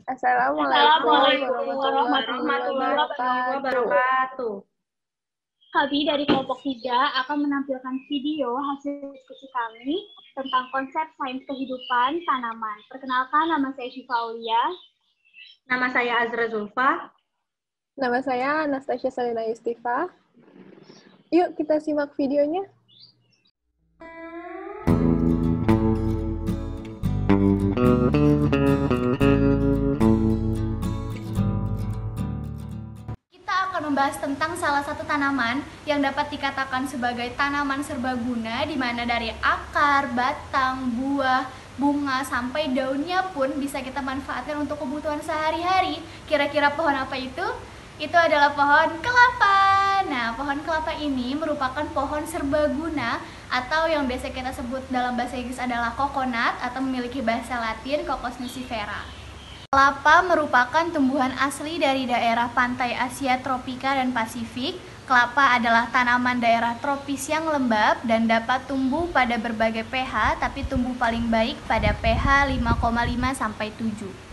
Assalamualaikum Assalamualaikum warahmatullahi warahmatullahi wabarakatuh. wabarakatuh. Kami dari kelompok 3 akan menampilkan video hasil diskusi kami tentang konsep sains kehidupan tanaman. Perkenalkan, nama saya Syifa Aulia. Nama saya Azra Zulfa. Nama saya Anastasia Salina Yustifa. Yuk kita simak videonya. Kita akan membahas tentang salah satu tanaman yang dapat dikatakan sebagai tanaman serbaguna, di mana dari akar, batang, buah, bunga, sampai daunnya pun bisa kita manfaatkan untuk kebutuhan sehari-hari. Kira-kira pohon apa itu? Itu adalah pohon kelapa. Nah, pohon kelapa ini merupakan pohon serbaguna atau yang biasa kita sebut dalam bahasa Inggris adalah coconut atau memiliki bahasa Latin Cocos nucifera. Kelapa merupakan tumbuhan asli dari daerah pantai Asia tropika dan Pasifik. Kelapa adalah tanaman daerah tropis yang lembab dan dapat tumbuh pada berbagai pH, tapi tumbuh paling baik pada pH 5,5 sampai 7.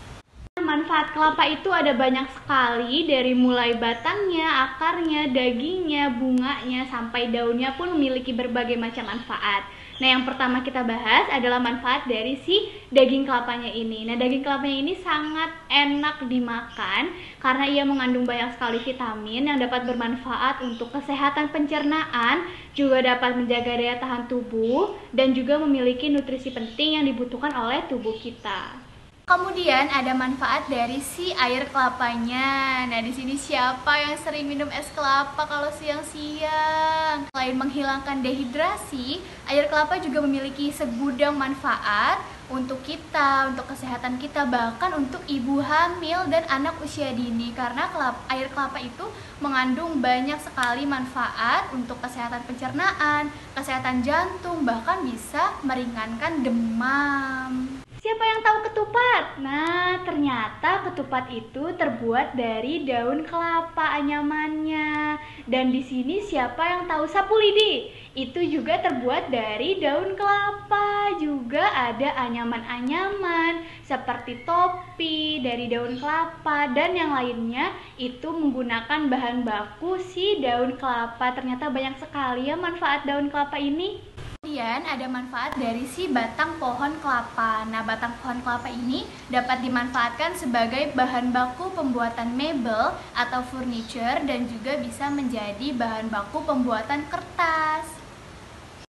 Manfaat kelapa itu ada banyak sekali, dari mulai batangnya, akarnya, dagingnya, bunganya, sampai daunnya pun memiliki berbagai macam manfaat. Nah, yang pertama kita bahas adalah manfaat dari si daging kelapanya ini. Nah, daging kelapanya ini sangat enak dimakan karena ia mengandung banyak sekali vitamin yang dapat bermanfaat untuk kesehatan pencernaan, juga dapat menjaga daya tahan tubuh, dan juga memiliki nutrisi penting yang dibutuhkan oleh tubuh kita. Kemudian ada manfaat dari si air kelapanya. Nah, di sini siapa yang sering minum es kelapa kalau siang-siang? Selain menghilangkan dehidrasi, air kelapa juga memiliki segudang manfaat untuk kita, untuk kesehatan kita, bahkan untuk ibu hamil dan anak usia dini, karena air kelapa itu mengandung banyak sekali manfaat untuk kesehatan pencernaan, kesehatan jantung, bahkan bisa meringankan demam. Siapa yang tahu ketupat? Nah, ternyata ketupat itu terbuat dari daun kelapa anyamannya. Dan di sini siapa yang tahu sapu lidi? Itu juga terbuat dari daun kelapa. Juga ada anyaman-anyaman seperti topi dari daun kelapa dan yang lainnya itu menggunakan bahan baku si daun kelapa. Ternyata banyak sekali ya manfaat daun kelapa ini. Kemudian ada manfaat dari si batang pohon kelapa. Nah, batang pohon kelapa ini dapat dimanfaatkan sebagai bahan baku pembuatan mebel atau furniture dan juga bisa menjadi bahan baku pembuatan kertas.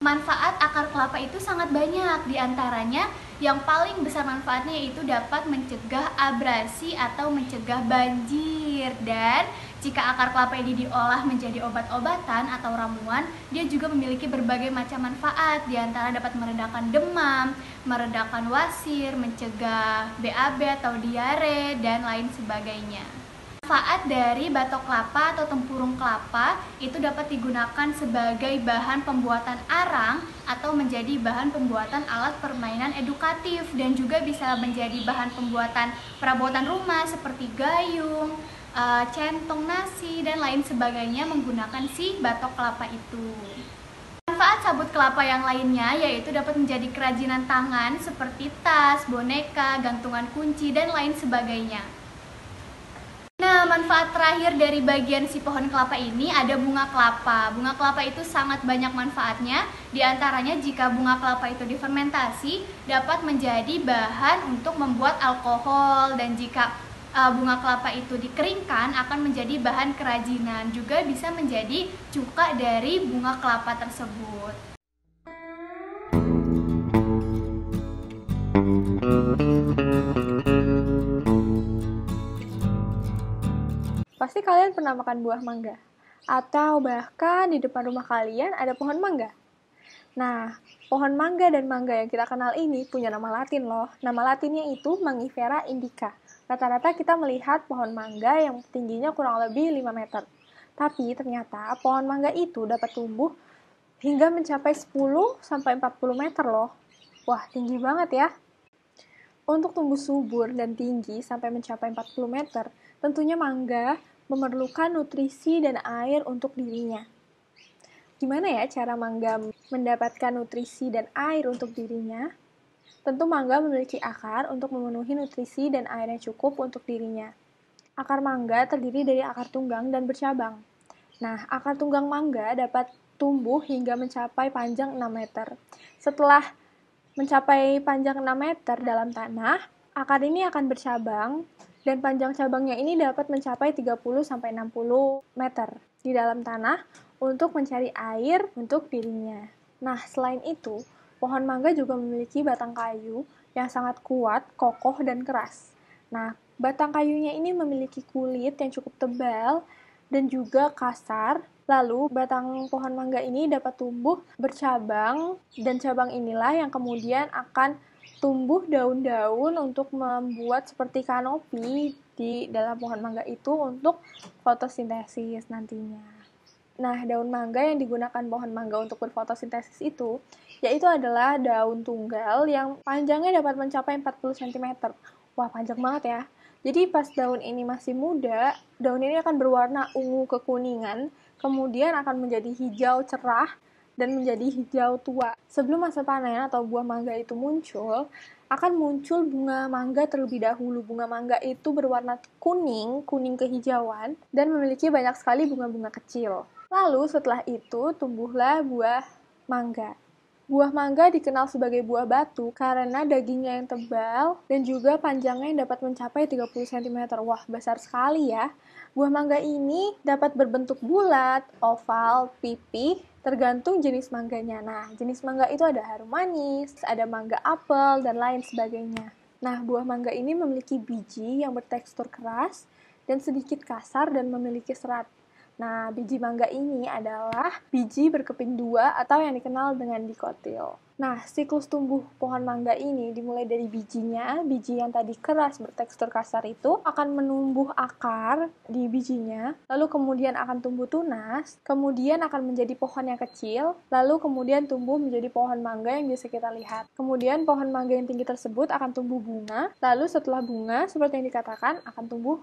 Manfaat akar kelapa itu sangat banyak, diantaranya yang paling besar manfaatnya yaitu dapat mencegah abrasi atau mencegah banjir. Dan jika akar kelapa ini diolah menjadi obat-obatan atau ramuan, dia juga memiliki berbagai macam manfaat, diantara dapat meredakan demam, meredakan wasir, mencegah BAB atau diare, dan lain sebagainya. Manfaat dari batok kelapa atau tempurung kelapa itu dapat digunakan sebagai bahan pembuatan arang atau menjadi bahan pembuatan alat permainan edukatif, dan juga bisa menjadi bahan pembuatan perabotan rumah seperti gayung, centong nasi, dan lain sebagainya menggunakan si batok kelapa itu. Manfaat sabut kelapa yang lainnya yaitu dapat menjadi kerajinan tangan seperti tas, boneka, gantungan kunci, dan lain sebagainya. Nah, manfaat terakhir dari bagian si pohon kelapa ini ada bunga kelapa. Bunga kelapa itu sangat banyak manfaatnya. Di antaranya jika bunga kelapa itu difermentasi dapat menjadi bahan untuk membuat alkohol, dan jika bunga kelapa itu dikeringkan akan menjadi bahan kerajinan. Juga bisa menjadi cuka dari bunga kelapa tersebut. Pasti kalian pernah makan buah mangga. Atau bahkan di depan rumah kalian ada pohon mangga. Nah, pohon mangga dan mangga yang kita kenal ini punya nama latin loh. Nama latinnya itu Mangifera indica. Rata-rata kita melihat pohon mangga yang tingginya kurang lebih 5 meter. Tapi ternyata pohon mangga itu dapat tumbuh hingga mencapai 10-40 meter loh. Wah, tinggi banget ya. Untuk tumbuh subur dan tinggi sampai mencapai 40 meter, tentunya mangga memerlukan nutrisi dan air untuk dirinya. Gimana ya cara mangga mendapatkan nutrisi dan air untuk dirinya? Tentu mangga memiliki akar untuk memenuhi nutrisi dan air yang cukup untuk dirinya. Akar mangga terdiri dari akar tunggang dan bercabang. Nah, akar tunggang mangga dapat tumbuh hingga mencapai panjang 6 meter. Setelah mencapai panjang 6 meter dalam tanah, akar ini akan bercabang dan panjang cabangnya ini dapat mencapai 30-60 meter di dalam tanah untuk mencari air untuk dirinya. Nah, selain itu, pohon mangga juga memiliki batang kayu yang sangat kuat, kokoh, dan keras. Nah, batang kayunya ini memiliki kulit yang cukup tebal dan juga kasar. Lalu, batang pohon mangga ini dapat tumbuh bercabang, dan cabang inilah yang kemudian akan tumbuh daun-daun untuk membuat seperti kanopi di dalam pohon mangga itu untuk fotosintesis nantinya. Nah, daun mangga yang digunakan pohon mangga untuk berfotosintesis itu, yaitu adalah daun tunggal yang panjangnya dapat mencapai 40 cm. Wah, panjang banget ya. Jadi pas daun ini masih muda, daun ini akan berwarna ungu kekuningan, kemudian akan menjadi hijau cerah, dan menjadi hijau tua. Sebelum masa panen atau buah mangga itu muncul, akan muncul bunga mangga terlebih dahulu. Bunga mangga itu berwarna kuning kehijauan, dan memiliki banyak sekali bunga-bunga kecil. Lalu setelah itu tumbuhlah buah mangga. Buah mangga dikenal sebagai buah batu karena dagingnya yang tebal dan juga panjangnya yang dapat mencapai 30 cm. Wah, besar sekali ya. Buah mangga ini dapat berbentuk bulat, oval, pipih, tergantung jenis mangganya. Nah, jenis mangga itu ada harum manis, ada mangga apel, dan lain sebagainya. Nah, buah mangga ini memiliki biji yang bertekstur keras dan sedikit kasar dan memiliki serat. Nah, biji mangga ini adalah biji berkeping dua atau yang dikenal dengan dikotil. Nah, siklus tumbuh pohon mangga ini dimulai dari bijinya. Biji yang tadi keras bertekstur kasar itu akan menumbuh akar di bijinya, lalu kemudian akan tumbuh tunas, kemudian akan menjadi pohon yang kecil, lalu kemudian tumbuh menjadi pohon mangga yang bisa kita lihat. Kemudian pohon mangga yang tinggi tersebut akan tumbuh bunga, lalu setelah bunga, seperti yang dikatakan, akan tumbuh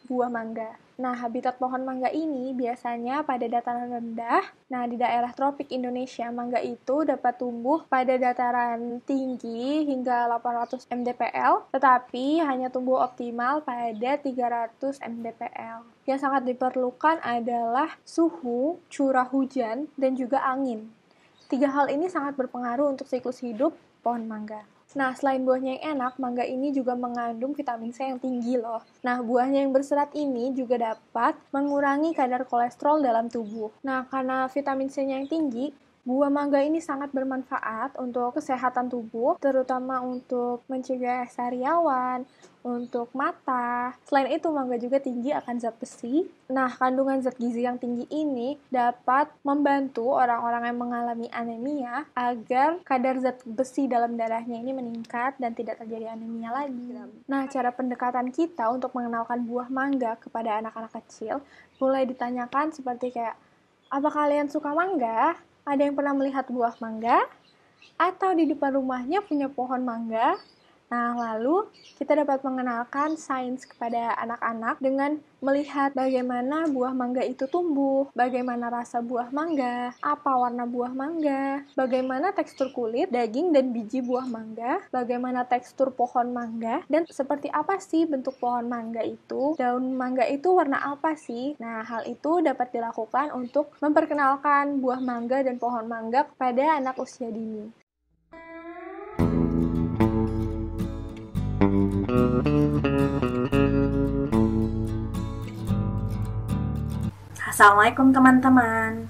buah mangga. Nah, habitat pohon mangga ini biasanya pada dataran rendah. Nah, di daerah tropik Indonesia, mangga itu dapat tumbuh pada dataran tinggi hingga 800 mdpl, tetapi hanya tumbuh optimal pada 300 mdpl. Yang sangat diperlukan adalah suhu, curah hujan, dan juga angin. 3 hal ini sangat berpengaruh untuk siklus hidup pohon mangga. Nah, selain buahnya yang enak, mangga ini juga mengandung vitamin C yang tinggi loh. Nah, buahnya yang berserat ini juga dapat mengurangi kadar kolesterol dalam tubuh. Nah, karena vitamin C-nya yang tinggi, buah mangga ini sangat bermanfaat untuk kesehatan tubuh, terutama untuk mencegah sariawan, untuk mata. Selain itu, mangga juga tinggi akan zat besi. Nah, kandungan zat gizi yang tinggi ini dapat membantu orang-orang yang mengalami anemia agar kadar zat besi dalam darahnya ini meningkat dan tidak terjadi anemia lagi. Nah, cara pendekatan kita untuk mengenalkan buah mangga kepada anak-anak kecil mulai ditanyakan seperti kayak, apa kalian suka mangga? Ada yang pernah melihat buah mangga? Atau di depan rumahnya punya pohon mangga? Nah, lalu kita dapat mengenalkan sains kepada anak-anak dengan melihat bagaimana buah mangga itu tumbuh, bagaimana rasa buah mangga, apa warna buah mangga, bagaimana tekstur kulit, daging, dan biji buah mangga, bagaimana tekstur pohon mangga, dan seperti apa sih bentuk pohon mangga itu, daun mangga itu warna apa sih. Nah, hal itu dapat dilakukan untuk memperkenalkan buah mangga dan pohon mangga kepada anak usia dini. Assalamualaikum teman-teman.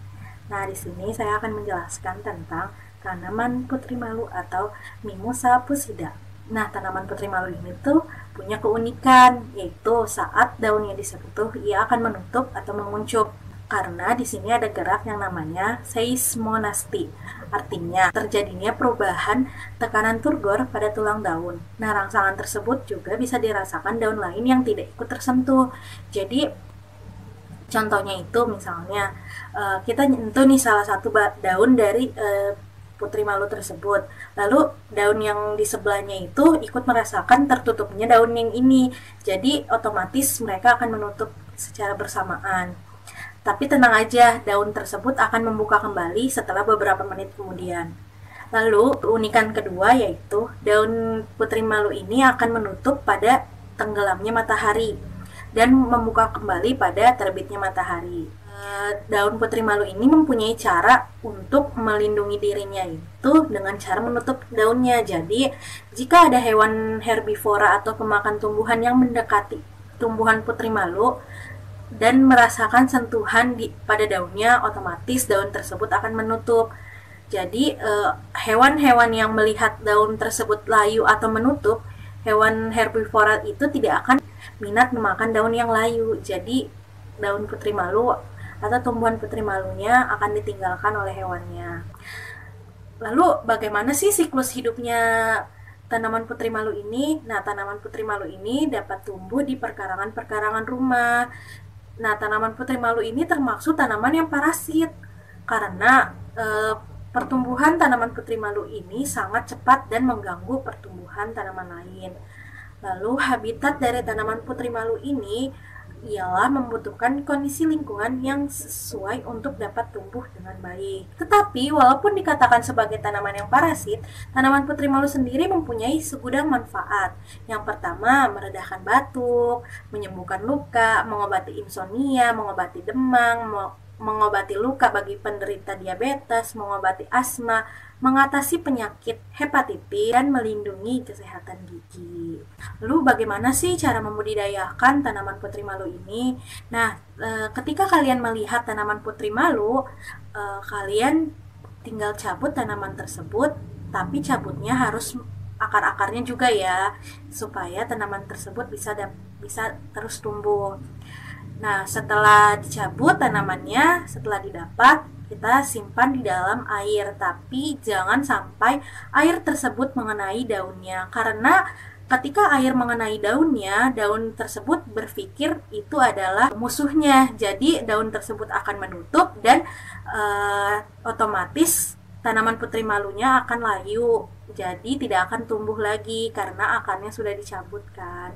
Nah, di sini saya akan menjelaskan tentang tanaman putri malu atau Mimosa pusida. Nah, tanaman putri malu ini tuh punya keunikan, yaitu saat daunnya disentuh, ia akan menutup atau menguncup. Karena di sini ada gerak yang namanya seismonasti, artinya terjadinya perubahan tekanan turgor pada tulang daun. Nah, rangsangan tersebut juga bisa dirasakan daun lain yang tidak ikut tersentuh. Jadi, contohnya itu misalnya kita nyentuh nih salah satu daun dari putri malu tersebut. Lalu daun yang di sebelahnya itu ikut merasakan tertutupnya daun yang ini. Jadi, otomatis mereka akan menutup secara bersamaan. Tapi tenang aja, daun tersebut akan membuka kembali setelah beberapa menit kemudian. Lalu keunikan kedua yaitu daun putri malu ini akan menutup pada tenggelamnya matahari dan membuka kembali pada terbitnya matahari. Daun putri malu ini mempunyai cara untuk melindungi dirinya itu dengan cara menutup daunnya. Jadi, jika ada hewan herbivora atau pemakan tumbuhan yang mendekati tumbuhan putri malu dan merasakan sentuhan pada daunnya, otomatis daun tersebut akan menutup. Jadi, hewan-hewan yang melihat daun tersebut layu atau menutup, hewan herbivora itu tidak akan minat memakan daun yang layu. Jadi, daun putri malu atau tumbuhan putri malunya akan ditinggalkan oleh hewannya. Lalu bagaimana sih siklus hidupnya tanaman putri malu ini? Nah, tanaman putri malu ini dapat tumbuh di perkarangan-perkarangan rumah. Nah, tanaman putri malu ini termasuk tanaman yang parasit karena pertumbuhan tanaman putri malu ini sangat cepat dan mengganggu pertumbuhan tanaman lain. Lalu habitat dari tanaman putri malu ini ialah membutuhkan kondisi lingkungan yang sesuai untuk dapat tumbuh dengan baik. Tetapi walaupun dikatakan sebagai tanaman yang parasit, tanaman putri malu sendiri mempunyai segudang manfaat. Yang pertama, meredahkan batuk, menyembuhkan luka, mengobati insomnia, mengobati demam, mengobati luka bagi penderita diabetes, mengobati asma, mengatasi penyakit hepatitis, dan melindungi kesehatan gigi. Lalu bagaimana sih cara membudidayakan tanaman putri malu ini? Nah, ketika kalian melihat tanaman putri malu, kalian tinggal cabut tanaman tersebut, tapi cabutnya harus akar-akarnya juga ya, supaya tanaman tersebut bisa terus tumbuh. Nah, setelah dicabut tanamannya, setelah didapat, kita simpan di dalam air, tapi jangan sampai air tersebut mengenai daunnya, karena ketika air mengenai daunnya, daun tersebut berpikir itu adalah musuhnya, jadi daun tersebut akan menutup dan otomatis tanaman putri malunya akan layu, jadi tidak akan tumbuh lagi karena akarnya sudah dicabutkan.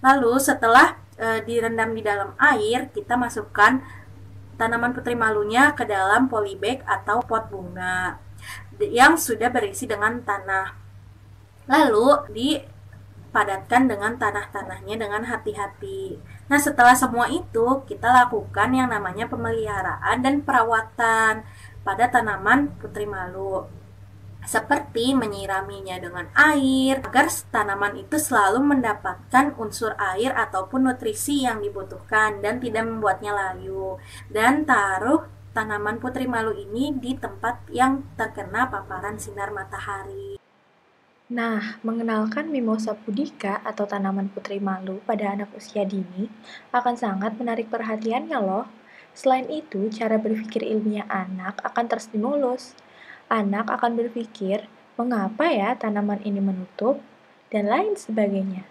Lalu setelah direndam di dalam air, kita masukkan tanaman putri malunya ke dalam polybag atau pot bunga yang sudah berisi dengan tanah. Lalu dipadatkan dengan tanah-tanahnya dengan hati-hati. Nah, setelah semua itu, kita lakukan yang namanya pemeliharaan dan perawatan pada tanaman putri malu, seperti menyiraminya dengan air agar tanaman itu selalu mendapatkan unsur air ataupun nutrisi yang dibutuhkan dan tidak membuatnya layu, dan taruh tanaman putri malu ini di tempat yang terkena paparan sinar matahari. Nah, mengenalkan Mimosa pudica atau tanaman putri malu pada anak usia dini akan sangat menarik perhatiannya loh. Selain itu, cara berpikir ilmiah anak akan terstimulus. Anak akan berpikir, mengapa ya tanaman ini menutup, dan lain sebagainya.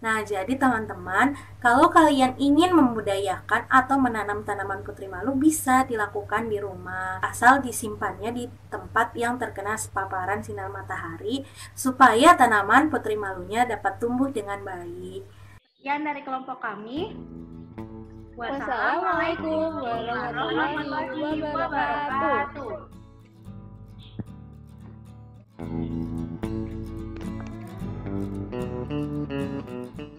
Nah, jadi teman-teman, kalau kalian ingin membudayakan atau menanam tanaman putri malu bisa dilakukan di rumah, asal disimpannya di tempat yang terkena paparan sinar matahari supaya tanaman putri malunya dapat tumbuh dengan baik. Sekian dari kelompok kami. Wassalamualaikum warahmatullahi wabarakatuh. Thank you.